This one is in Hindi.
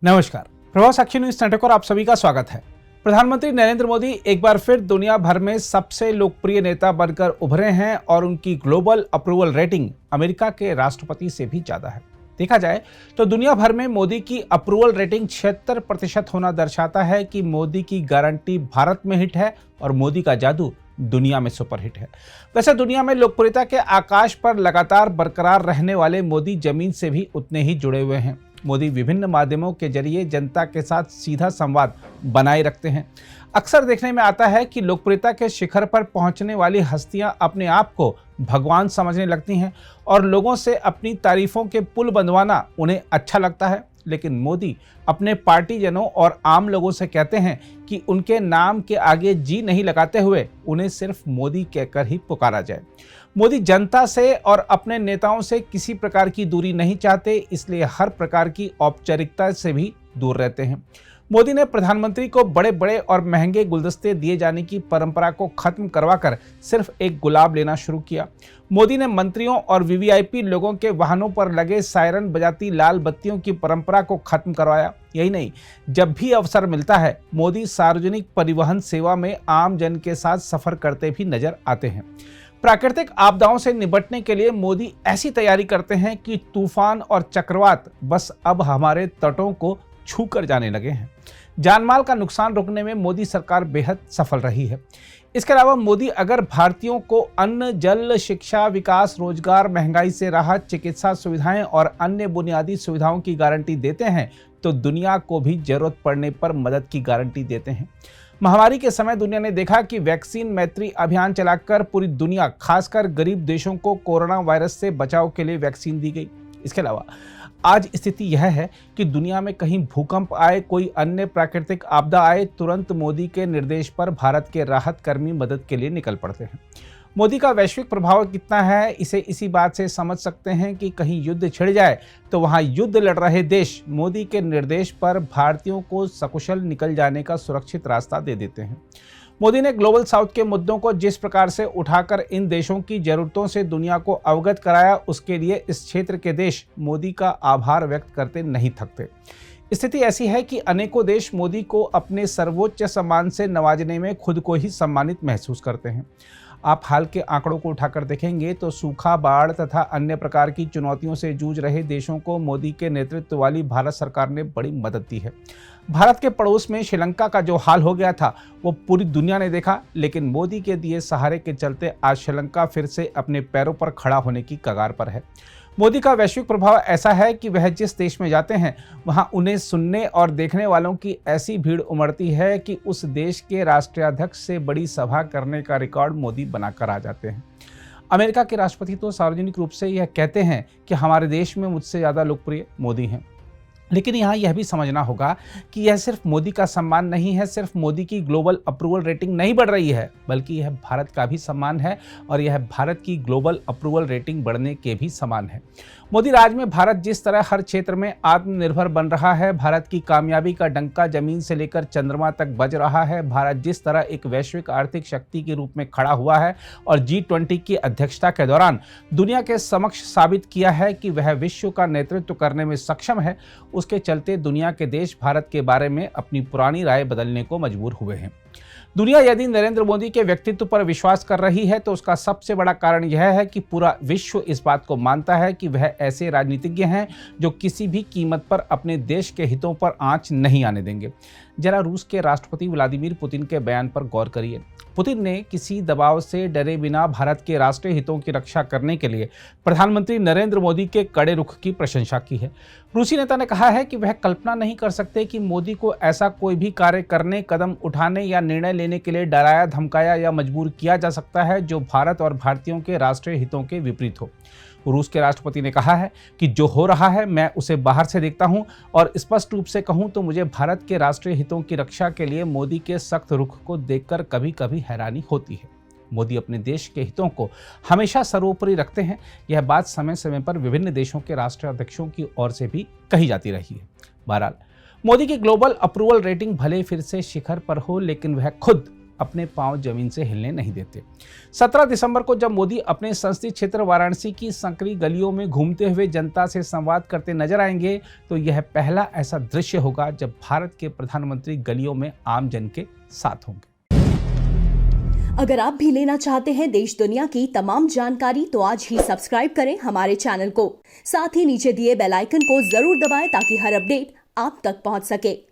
नमस्कार, प्रभाव साक्षी न्यूज नेटवर्क और आप सभी का स्वागत है। प्रधानमंत्री नरेंद्र मोदी एक बार फिर दुनिया भर में सबसे लोकप्रिय नेता बनकर उभरे हैं और उनकी ग्लोबल अप्रूवल रेटिंग अमेरिका के राष्ट्रपति से भी ज्यादा है। देखा जाए तो दुनिया भर में मोदी की अप्रूवल रेटिंग 76% होना दर्शाता है कि मोदी की गारंटी भारत में हिट है और मोदी का जादू दुनिया में सुपरहिट है। वैसे दुनिया में लोकप्रियता के आकाश पर लगातार बरकरार रहने वाले मोदी जमीन से भी उतने ही जुड़े हुए हैं। मोदी विभिन्न माध्यमों के जरिए जनता के साथ सीधा संवाद बनाए रखते हैं। अक्सर देखने में आता है कि लोकप्रियता के शिखर पर पहुंचने वाली हस्तियां अपने आप को भगवान समझने लगती हैं और लोगों से अपनी तारीफों के पुल बंधवाना उन्हें अच्छा लगता है। लेकिन मोदी अपने पार्टीजनों और आम लोगों से कहते हैं कि उनके नाम के आगे जी नहीं लगाते हुए उन्हें सिर्फ मोदी कहकर ही पुकारा जाए। मोदी जनता से और अपने नेताओं से किसी प्रकार की दूरी नहीं चाहते, इसलिए हर प्रकार की औपचारिकता से भी दूर रहते हैं। मोदी ने प्रधानमंत्री को बड़े बड़े और महंगे गुलदस्ते दिए जाने की परंपरा को खत्म करवाकर सिर्फ एक गुलाब लेना शुरू किया। मोदी ने मंत्रियों और वीवीआईपी लोगों के वाहनों पर लगे सायरन बजाती लाल बत्तियों की परंपरा को खत्म करवाया। यही नहीं, जब भी अवसर मिलता है मोदी सार्वजनिक परिवहन सेवा में आम जन के साथ सफर करते भी नजर आते हैं। प्राकृतिक आपदाओं से निपटने के लिए मोदी ऐसी तैयारी करते हैं कि तूफान और चक्रवात बस अब हमारे तटों को छू कर जाने लगे हैं। जानमाल का नुकसान रोकने में मोदी सरकार बेहद सफल रही है। इसके अलावा मोदी अगर भारतीयों को अन्न, जल, शिक्षा, विकास, रोजगार, महंगाई से राहत, चिकित्सा सुविधाएं और अन्य बुनियादी सुविधाओं की गारंटी देते हैं तो दुनिया को भी जरूरत पड़ने पर मदद की गारंटी देते हैं। महामारी के समय दुनिया ने देखा कि वैक्सीन मैत्री अभियान चलाकर पूरी दुनिया, खासकर गरीब देशों को कोरोना वायरस से बचाव के लिए वैक्सीन दी गई। इसके अलावा आज स्थिति यह है कि दुनिया में कहीं भूकंप आए, कोई अन्य प्राकृतिक आपदा आए, तुरंत मोदी के निर्देश पर भारत के राहत कर्मी मदद के लिए निकल पड़ते हैं। मोदी का वैश्विक प्रभाव कितना है, इसे इसी बात से समझ सकते हैं कि कहीं युद्ध छिड़ जाए तो वहां युद्ध लड़ रहे देश मोदी के निर्देश पर भारतीयों को सकुशल निकल जाने का सुरक्षित रास्ता दे देते हैं। मोदी ने ग्लोबल साउथ के मुद्दों को जिस प्रकार से उठाकर इन देशों की जरूरतों से दुनिया को अवगत कराया, उसके लिए इस क्षेत्र के देश मोदी का आभार व्यक्त करते नहीं थकते। स्थिति ऐसी है कि अनेकों देश मोदी को अपने सर्वोच्च सम्मान से नवाजने में खुद को ही सम्मानित महसूस करते हैं। आप हाल के आंकड़ों को उठाकर देखेंगे तो सूखा, बाढ़ तथा अन्य प्रकार की चुनौतियों से जूझ रहे देशों को मोदी के नेतृत्व वाली भारत सरकार ने बड़ी मदद दी है। भारत के पड़ोस में श्रीलंका का जो हाल हो गया था वो पूरी दुनिया ने देखा, लेकिन मोदी के दिए सहारे के चलते आज श्रीलंका फिर से अपने पैरों पर खड़ा होने की कगार पर है। मोदी का वैश्विक प्रभाव ऐसा है कि वह जिस देश में जाते हैं वहां उन्हें सुनने और देखने वालों की ऐसी भीड़ उमड़ती है कि उस देश के राष्ट्राध्यक्ष से बड़ी सभा करने का रिकॉर्ड मोदी बनाकर आ जाते हैं। अमेरिका के राष्ट्रपति तो सार्वजनिक रूप से यह कहते हैं कि हमारे देश में मुझसे ज़्यादा लोकप्रिय मोदी हैं। लेकिन यहाँ यह भी समझना होगा कि यह सिर्फ मोदी का सम्मान नहीं है, सिर्फ मोदी की ग्लोबल अप्रूवल रेटिंग नहीं बढ़ रही है, बल्कि यह भारत का भी सम्मान है और यह भारत की ग्लोबल अप्रूवल रेटिंग बढ़ने के भी समान है। मोदी राज में भारत जिस तरह हर क्षेत्र में आत्मनिर्भर बन रहा है, भारत की कामयाबी का डंका जमीन से लेकर चंद्रमा तक बज रहा है, भारत जिस तरह एक वैश्विक आर्थिक शक्ति के रूप में खड़ा हुआ है और G20 की अध्यक्षता के दौरान दुनिया के समक्ष साबित किया है कि वह विश्व का नेतृत्व करने में सक्षम है, उसके चलते दुनिया के देश भारत के बारे में अपनी पुरानी राय बदलने को मजबूर हुए हैं। दुनिया यदि नरेंद्र मोदी के व्यक्तित्व पर विश्वास कर रही है तो उसका सबसे बड़ा कारण यह है कि पूरा विश्व इस बात को मानता है कि वह ऐसे राजनीतिज्ञ हैं जो किसी भी कीमत पर अपने देश के हितों पर आंच नहीं आने देंगे। जरा रूस के राष्ट्रपति व्लादिमीर पुतिन के बयान पर गौर करिए। पुतिन ने किसी दबाव से डरे बिना भारत के राष्ट्रीय हितों की रक्षा करने के लिए प्रधानमंत्री नरेंद्र मोदी के कड़े रुख की प्रशंसा की है। रूसी नेता ने कहा है कि वह कल्पना नहीं कर सकते कि मोदी को ऐसा कोई भी कार्य करने, कदम उठाने या निर्णय लेने के लिए डराया, धमकाया या मजबूर किया जा सकता है जो भारत और भारतीयों के राष्ट्रीय हितों के विपरीत हो। रूस के राष्ट्रपति ने कहा है कि जो हो रहा है मैं उसे बाहर से देखता हूं और स्पष्ट रूप से कहूं तो मुझे भारत के राष्ट्रीय हितों की रक्षा के लिए मोदी के सख्त रुख को देखकर कभी कभी हैरानी होती है। मोदी अपने देश के हितों को हमेशा सर्वोपरि रखते हैं। यह बात समय समय पर विभिन्न देशों के राष्ट्राध्यक्षों की ओर से भी कही जाती रही है। बहरहाल मोदी की ग्लोबल अप्रूवल रेटिंग भले फिर से शिखर पर हो, लेकिन वह खुद अपने पांव जमीन से हिलने नहीं देते। 17 दिसंबर को जब मोदी अपने संसदीय क्षेत्र वाराणसी की संकरी गलियों में घूमते हुए जनता से संवाद करते नजर आएंगे तो यह पहला ऐसा दृश्य होगा जब भारत के प्रधानमंत्री गलियों में आम जन के साथ होंगे। अगर आप भी लेना चाहते हैं देश दुनिया की तमाम जानकारी तो आज ही सब्सक्राइब करें हमारे चैनल को। साथ ही नीचे दिए बेल आइकन को जरूर दबाएं ताकि हर अपडेट आप तक पहुंच सके।